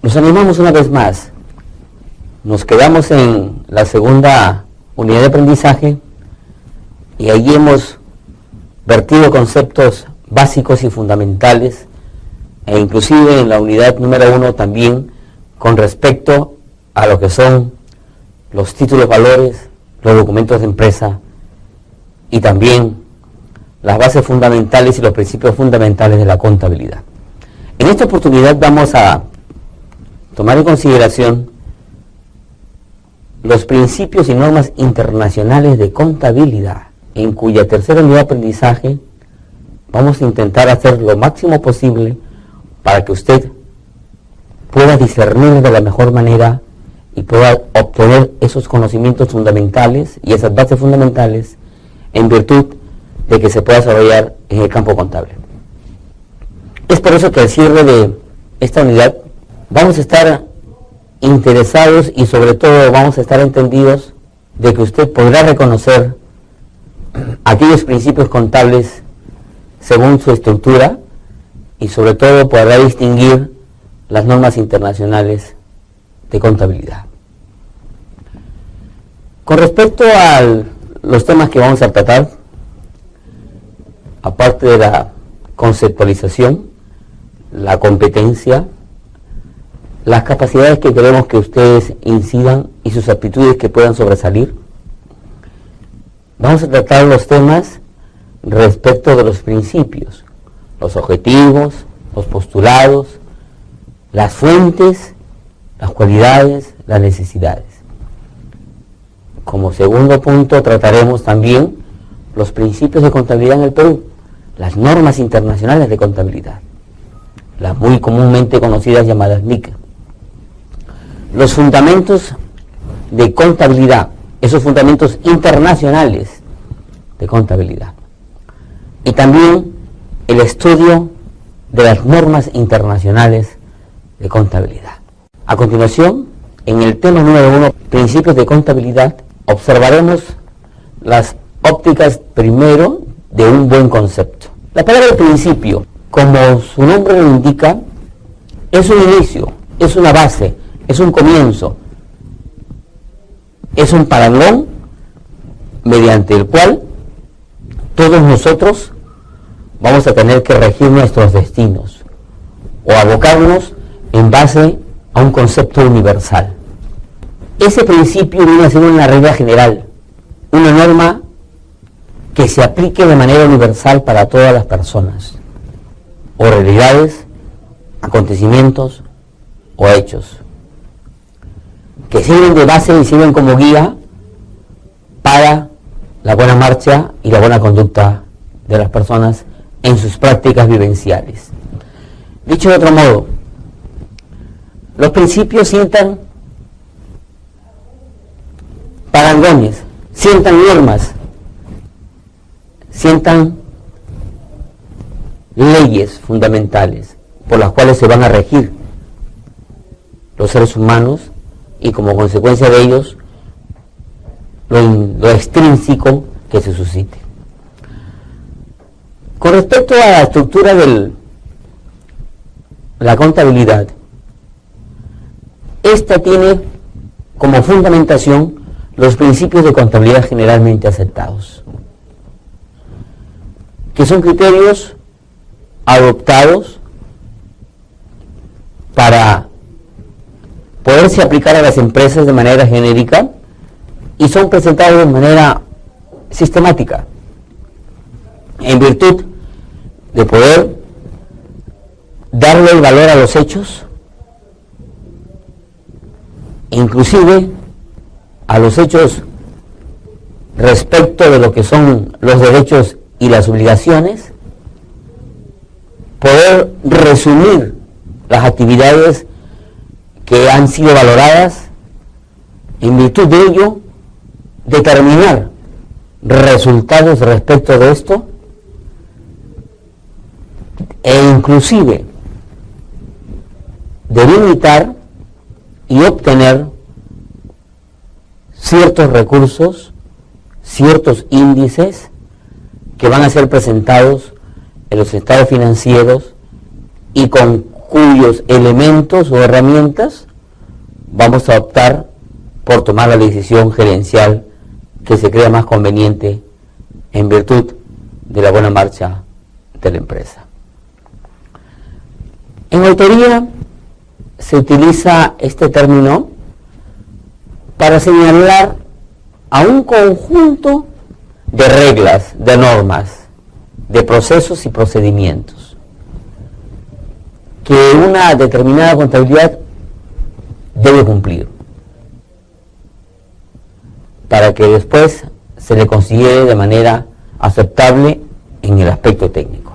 Nos animamos una vez más. Nos quedamos en la segunda unidad de aprendizaje y allí hemos vertido conceptos básicos y fundamentales, e inclusive en la unidad número 1 también con respecto a lo que son los títulos valores, los documentos de empresa y también las bases fundamentales y los principios fundamentales de la contabilidad. En esta oportunidad vamos a tomar en consideración los principios y normas internacionales de contabilidad, en cuya tercera unidad de aprendizaje vamos a intentar hacer lo máximo posible para que usted pueda discernir de la mejor manera y pueda obtener esos conocimientos fundamentales y esas bases fundamentales en virtud de que se pueda desarrollar en el campo contable. Es por eso que al cierre de esta unidad vamos a estar interesados y sobre todo vamos a estar entendidos de que usted podrá reconocer aquellos principios contables según su estructura y sobre todo podrá distinguir las normas internacionales de contabilidad. Con respecto a los temas que vamos a tratar, aparte de la conceptualización, la competencia, las capacidades que queremos que ustedes incidan y sus aptitudes que puedan sobresalir, vamos a tratar los temas respecto de los principios, los objetivos, los postulados, las fuentes, las cualidades, las necesidades. Como segundo punto trataremos también los principios de contabilidad en el Perú, las normas internacionales de contabilidad, las muy comúnmente conocidas llamadas NIC. Los fundamentos de contabilidad, esos fundamentos internacionales de contabilidad. Y también el estudio de las normas internacionales de contabilidad. A continuación, en el tema número 1, principios de contabilidad, observaremos las ópticas primero de un buen concepto. La palabra principio, como su nombre lo indica, es un inicio, es una base, es un comienzo, es un parangón mediante el cual todos nosotros vamos a tener que regir nuestros destinos o abocarnos en base a un concepto universal. Ese principio viene a ser una regla general, una norma que se aplique de manera universal para todas las personas, o realidades, acontecimientos o hechos, que sirven de base y sirven como guía para la buena marcha y la buena conducta de las personas en sus prácticas vivenciales. Dicho de otro modo, los principios sientan parangones, sientan normas, sientan leyes fundamentales por las cuales se van a regir los seres humanos y como consecuencia de ellos lo extrínseco que se suscite. Con respecto a la estructura de la contabilidad, esta tiene como fundamentación los principios de contabilidad generalmente aceptados, que son criterios adoptados para poderse aplicar a las empresas de manera genérica y son presentados de manera sistemática en virtud de poder darle el valor a los hechos, inclusive a los hechos respecto de lo que son los derechos y las obligaciones, poder resumir las actividades que han sido valoradas, en virtud de ello determinar resultados respecto de esto e inclusive delimitar y obtener ciertos recursos, ciertos índices que van a ser presentados en los estados financieros y con cuyos elementos o herramientas vamos a optar por tomar la decisión gerencial que se crea más conveniente en virtud de la buena marcha de la empresa. En auditoría se utiliza este término para señalar a un conjunto de reglas, de normas, de procesos y procedimientos que una determinada contabilidad debe cumplir para que después se le considere de manera aceptable en el aspecto técnico.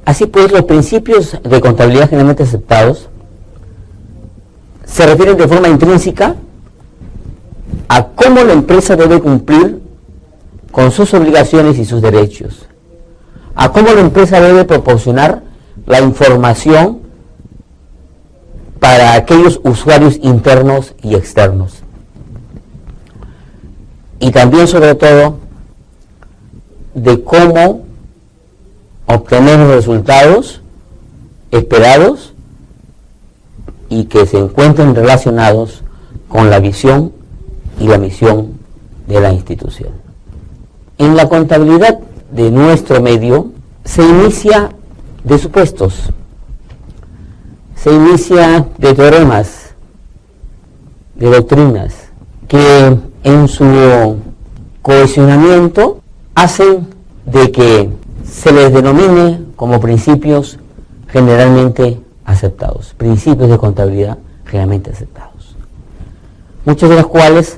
Así pues, los principios de contabilidad generalmente aceptados se refieren de forma intrínseca a cómo la empresa debe cumplir con sus obligaciones y sus derechos, a cómo la empresa debe proporcionar la información para aquellos usuarios internos y externos, y también sobre todo de cómo obtener los resultados esperados y que se encuentren relacionados con la visión y la misión de la institución. En la contabilidad de nuestro medio se inicia de supuestos, se inicia de teoremas, de doctrinas, que en su cohesionamiento hacen de que se les denomine como principios generalmente aceptados, principios de contabilidad generalmente aceptados, muchos de los cuales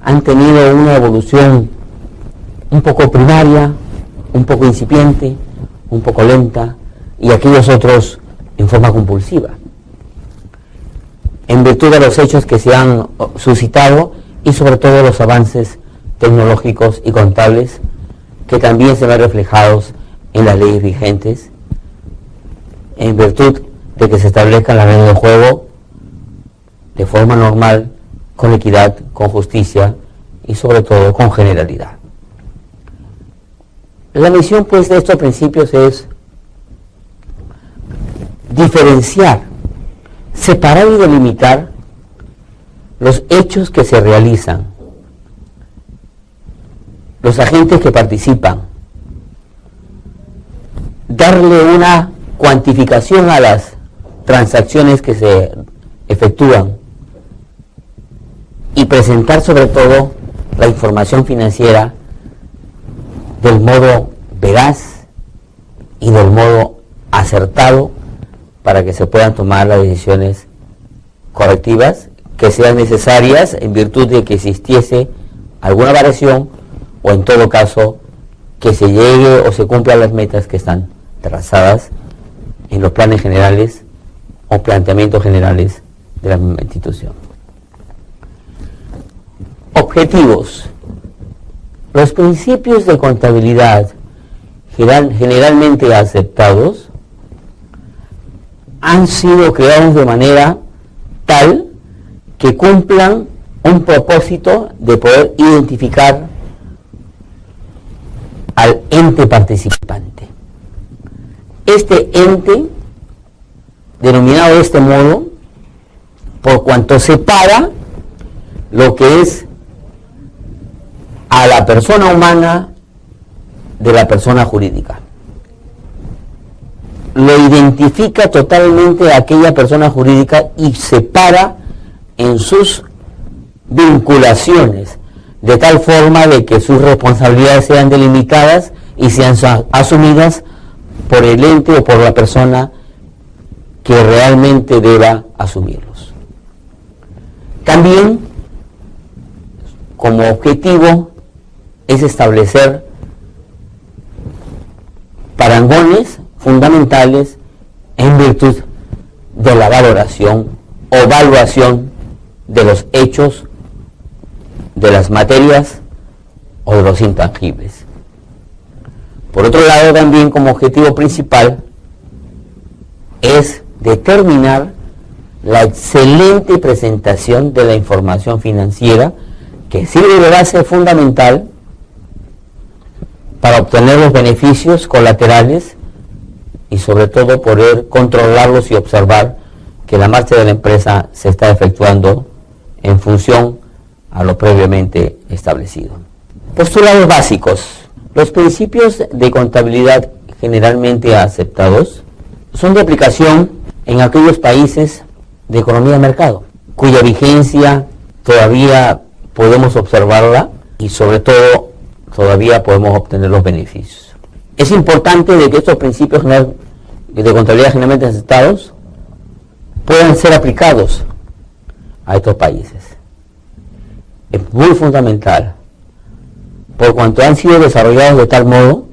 han tenido una evolución un poco primaria, un poco incipiente, un poco lenta, y aquellos otros en forma compulsiva, en virtud de los hechos que se han suscitado y sobre todo los avances tecnológicos y contables que también se ven reflejados en las leyes vigentes, en virtud de que se establezcan las reglas de juego de forma normal, con equidad, con justicia y sobre todo con generalidad. La misión pues de estos principios es diferenciar, separar y delimitar los hechos que se realizan, los agentes que participan, darle una cuantificación a las transacciones que se efectúan y presentar sobre todo la información financiera del modo veraz y del modo acertado para que se puedan tomar las decisiones correctivas que sean necesarias en virtud de que existiese alguna variación o en todo caso que se llegue o se cumplan las metas que están trazadas en los planes generales o planteamientos generales de la misma institución. Objetivos. Los principios de contabilidad generalmente aceptados han sido creados de manera tal que cumplan un propósito de poder identificar al ente participante. Este ente, denominado de este modo, por cuanto separa lo que es a la persona humana de la persona jurídica. Lo identifica totalmente a aquella persona jurídica y separa en sus vinculaciones, de tal forma de que sus responsabilidades sean delimitadas y sean asumidas por el ente o por la persona que realmente deba asumirlos. También, como objetivo, es establecer parangones fundamentales en virtud de la valoración o evaluación de los hechos, de las materias o de los intangibles. Por otro lado, también como objetivo principal es determinar la excelente presentación de la información financiera que sirve de base fundamental para obtener los beneficios colaterales y sobre todo poder controlarlos y observar que la marcha de la empresa se está efectuando en función a lo previamente establecido. Postulados básicos. Los principios de contabilidad generalmente aceptados son de aplicación en aquellos países de economía de mercado, cuya vigencia todavía podemos observarla y sobre todo todavía podemos obtener los beneficios. Es importante de que estos principios de contabilidad generalmente aceptados puedan ser aplicados a estos países. Es muy fundamental, por cuanto han sido desarrollados de tal modo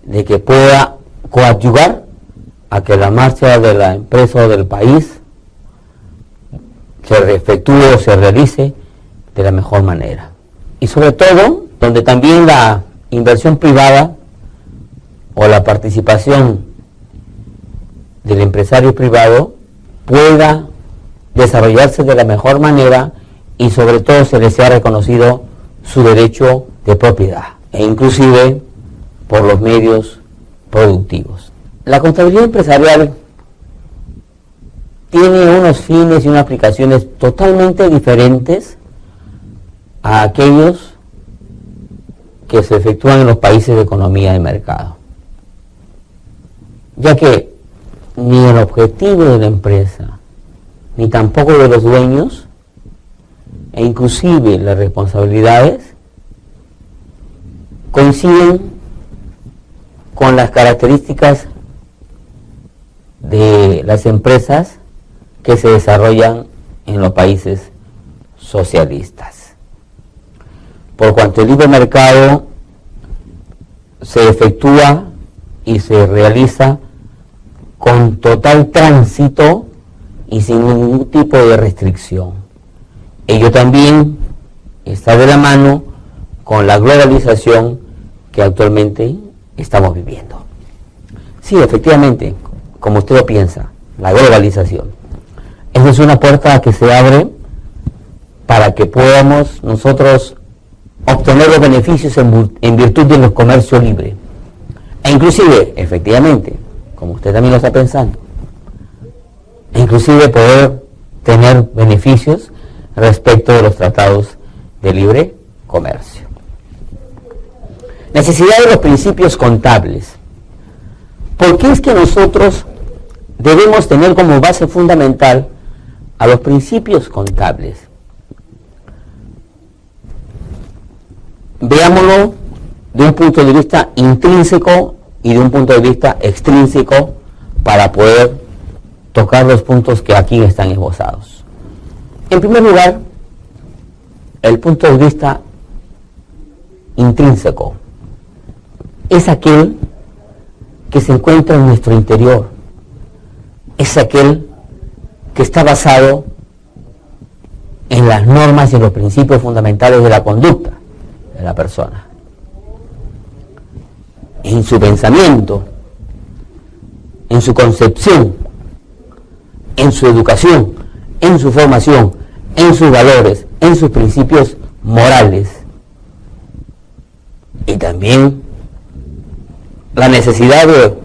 de que pueda coadyuvar a que la marcha de la empresa o del país se efectúe o se realice de la mejor manera. Y sobre todo, donde también la inversión privada o la participación del empresario privado pueda desarrollarse de la mejor manera y sobre todo se les sea reconocido su derecho de propiedad e inclusive por los medios productivos. La contabilidad empresarial tiene unos fines y unas aplicaciones totalmente diferentes a aquellos que se efectúan en los países de economía de mercado, ya que ni el objetivo de la empresa, ni tampoco de los dueños, e inclusive las responsabilidades, coinciden con las características de las empresas que se desarrollan en los países socialistas. Por cuanto el libre mercado se efectúa y se realiza con total tránsito y sin ningún tipo de restricción. Ello también está de la mano con la globalización que actualmente estamos viviendo. Sí, efectivamente, como usted lo piensa, la globalización. Esa es una puerta que se abre para que podamos nosotros obtener los beneficios en virtud del comercio libre. E inclusive, efectivamente, como usted también lo está pensando, e inclusive poder tener beneficios respecto de los tratados de libre comercio. Necesidad de los principios contables. ¿Por qué es que nosotros debemos tener como base fundamental a los principios contables? Veámoslo de un punto de vista intrínseco y de un punto de vista extrínseco para poder tocar los puntos que aquí están esbozados. En primer lugar, el punto de vista intrínseco es aquel que se encuentra en nuestro interior, es aquel que está basado en las normas y en los principios fundamentales de la conducta de la persona, en su pensamiento, en su concepción, en su educación, en su formación, en sus valores, en sus principios morales. Y también la necesidad de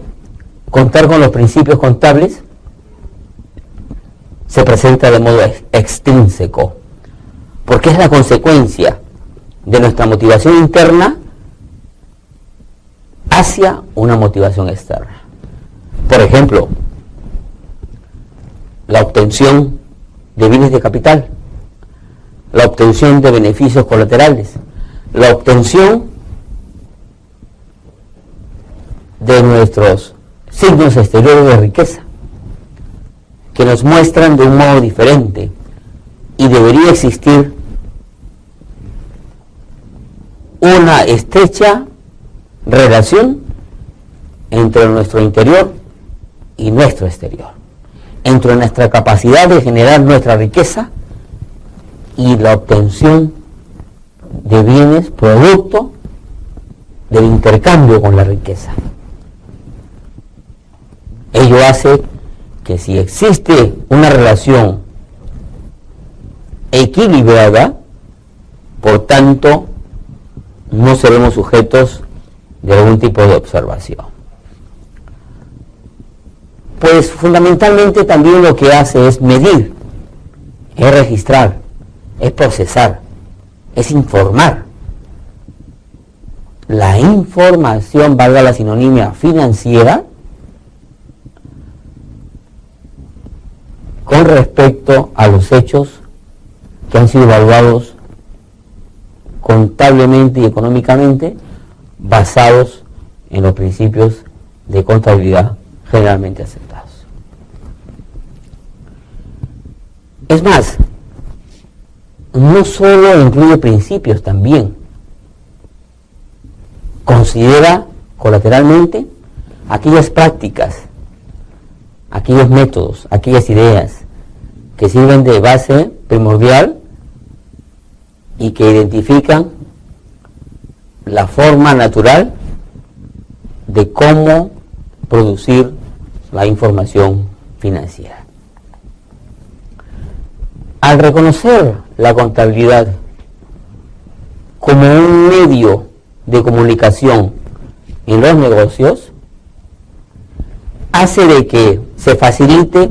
contar con los principios contables se presenta de modo extrínseco, porque es la consecuencia de nuestra motivación interna hacia una motivación externa. Por ejemplo, la obtención de bienes de capital, la obtención de beneficios colaterales, la obtención de nuestros signos exteriores de riqueza, que nos muestran de un modo diferente, y debería existir una estrecha relación entre nuestro interior y nuestro exterior, entre nuestra capacidad de generar nuestra riqueza y la obtención de bienes producto del intercambio con la riqueza. Ello hace que si existe una relación equilibrada, por tanto, no seremos sujetos de algún tipo de observación. Pues fundamentalmente también lo que hace es medir, es registrar, es procesar, es informar. La información, valga la sinonimia financiera, con respecto a los hechos que han sido evaluados contablemente y económicamente, basados en los principios de contabilidad generalmente aceptados. Es más, no solo incluye principios, también considera colateralmente aquellas prácticas, aquellos métodos, aquellas ideas que sirven de base primordial y que identifican la forma natural de cómo producir la información financiera. Al reconocer la contabilidad como un medio de comunicación en los negocios, hace de que se facilite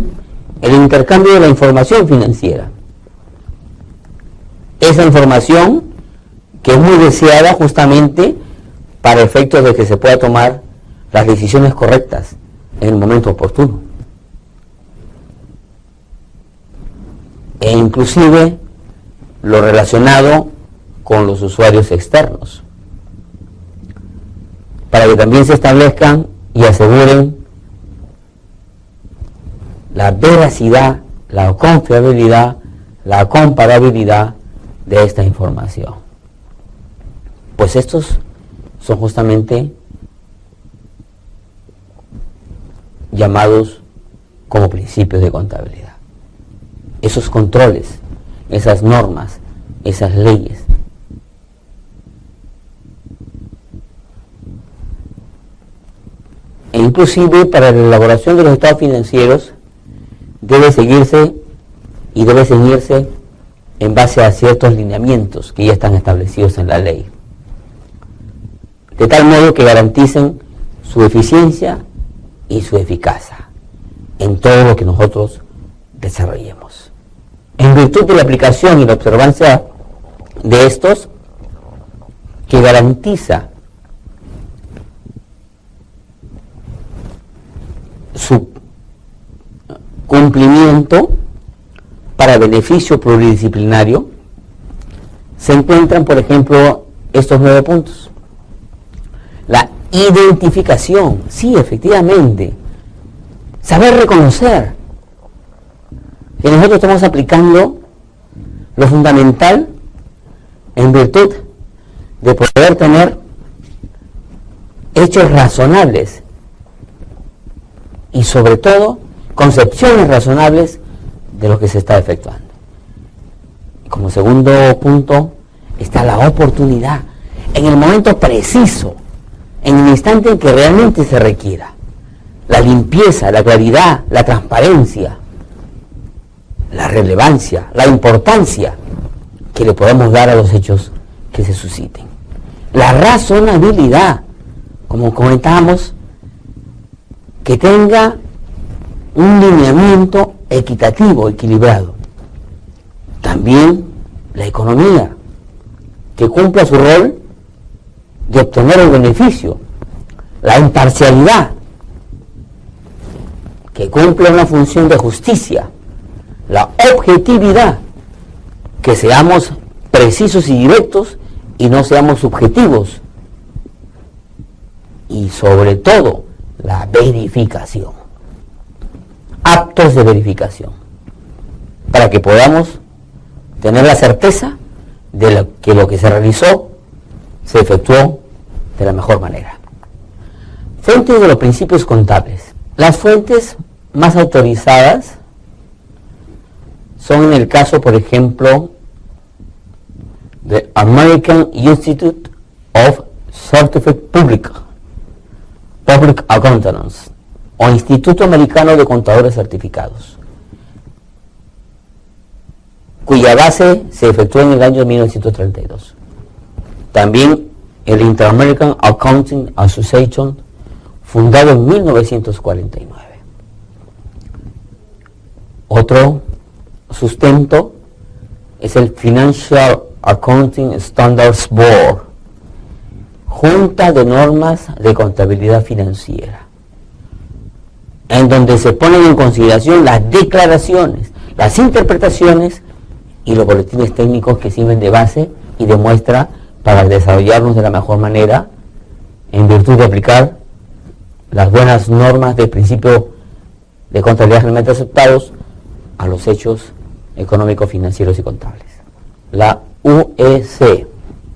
el intercambio de la información financiera. Esa información que es muy deseada justamente para efectos de que se pueda tomar las decisiones correctas en el momento oportuno. E inclusive lo relacionado con los usuarios externos, para que también se establezcan y aseguren la veracidad, la confiabilidad, la comparabilidad de esta información. Pues estos son justamente llamados como principios de contabilidad. Esos controles, esas normas, esas leyes. E inclusive para la elaboración de los estados financieros debe seguirse y debe ceñirse en base a ciertos lineamientos que ya están establecidos en la ley, de tal modo que garanticen su eficiencia y su eficacia en todo lo que nosotros desarrollemos. En virtud de la aplicación y la observancia de estos, que garantiza su cumplimiento para beneficio pluridisciplinario, se encuentran, por ejemplo, estos 9 puntos. La identificación, sí, efectivamente, saber reconocer que nosotros estamos aplicando lo fundamental en virtud de poder tener hechos razonables y sobre todo concepciones razonables de lo que se está efectuando. Como segundo punto está la oportunidad, en el momento preciso, en el instante en que realmente se requiera, la limpieza, la claridad, la transparencia, la relevancia, la importancia que le podemos dar a los hechos que se susciten. La razonabilidad, como comentábamos, que tenga un lineamiento equitativo, equilibrado. También la economía, que cumpla su rol de obtener el beneficio. La imparcialidad, que cumpla una función de justicia. La objetividad, que seamos precisos y directos y no seamos subjetivos. Y sobre todo, la verificación, actos de verificación, para que podamos tener la certeza de que lo que se realizó se efectuó de la mejor manera. Fuentes de los principios contables. Las fuentes más autorizadas son en el caso, por ejemplo, de American Institute of Certified Public Accountants o Instituto Americano de Contadores Certificados, cuya base se efectuó en el año 1932. También el Inter-American Accounting Association, fundado en 1949. Otro sustento es el Financial Accounting Standards Board, Junta de Normas de Contabilidad Financiera, en donde se ponen en consideración las declaraciones, las interpretaciones y los boletines técnicos que sirven de base y de muestra para desarrollarnos de la mejor manera en virtud de aplicar las buenas normas del principio de contabilidad generalmente aceptados a los hechos económicos, financieros y contables. La UEC,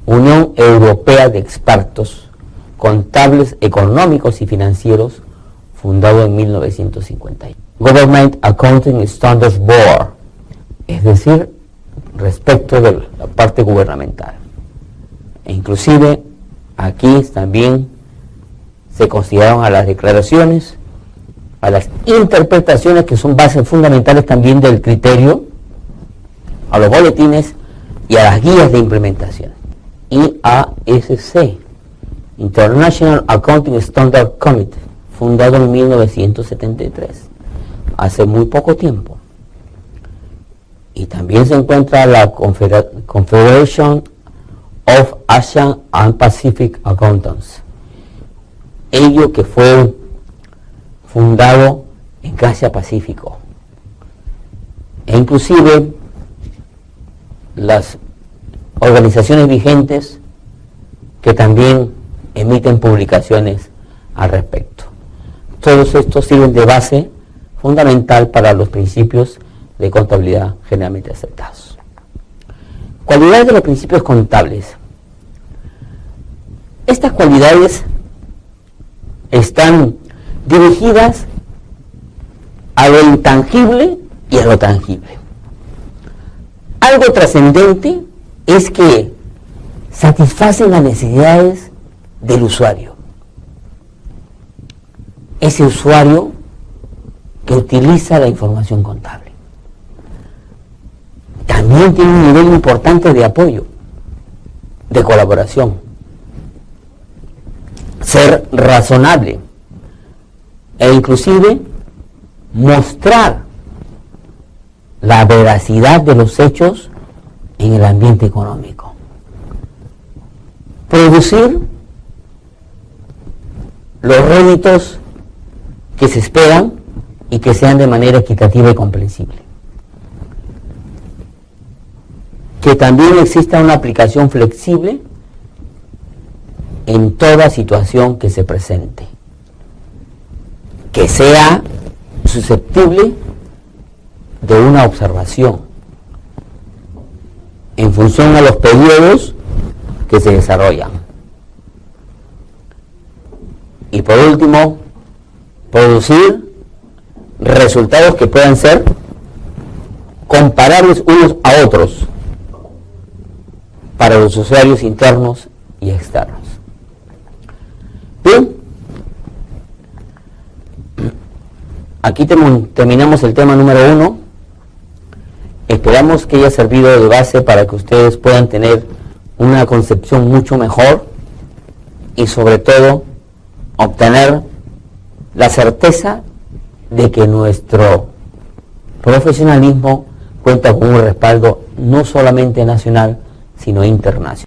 Unión Europea de Expertos Contables Económicos y Financieros, fundado en 1950. Government Accounting Standards Board, es decir, respecto de la parte gubernamental. E inclusive aquí también se consideraron a las declaraciones, a las interpretaciones que son bases fundamentales también del criterio, a los boletines y a las guías de implementación. IASC, International Accounting Standard Committee, fundado en 1973, hace muy poco tiempo. Y también se encuentra la Confederation of Asian and Pacific Accountants, ello que fue fundado en Asia Pacífico, e inclusive las organizaciones vigentes que también emiten publicaciones al respecto. Todos estos sirven de base fundamental para los principios de contabilidad generalmente aceptados. Cualidades de los principios contables. Estas cualidades están dirigidas a lo intangible y a lo tangible. Algo trascendente es que satisfacen las necesidades del usuario. Ese usuario que utiliza la información contable. También tiene un nivel importante de apoyo, de colaboración. Ser razonable e inclusive mostrar la veracidad de los hechos en el ambiente económico. Producir los réditos que se esperan y que sean de manera equitativa y comprensible. Que también exista una aplicación flexible en toda situación que se presente. Que sea susceptible de una observación en función a los periodos que se desarrollan. Y por último, producir resultados que puedan ser comparables unos a otros para los usuarios internos y externos. Bien, aquí terminamos el tema número 1. Esperamos que haya servido de base para que ustedes puedan tener una concepción mucho mejor y sobre todo obtener la certeza de que nuestro profesionalismo cuenta con un respaldo no solamente nacional, sino internacional.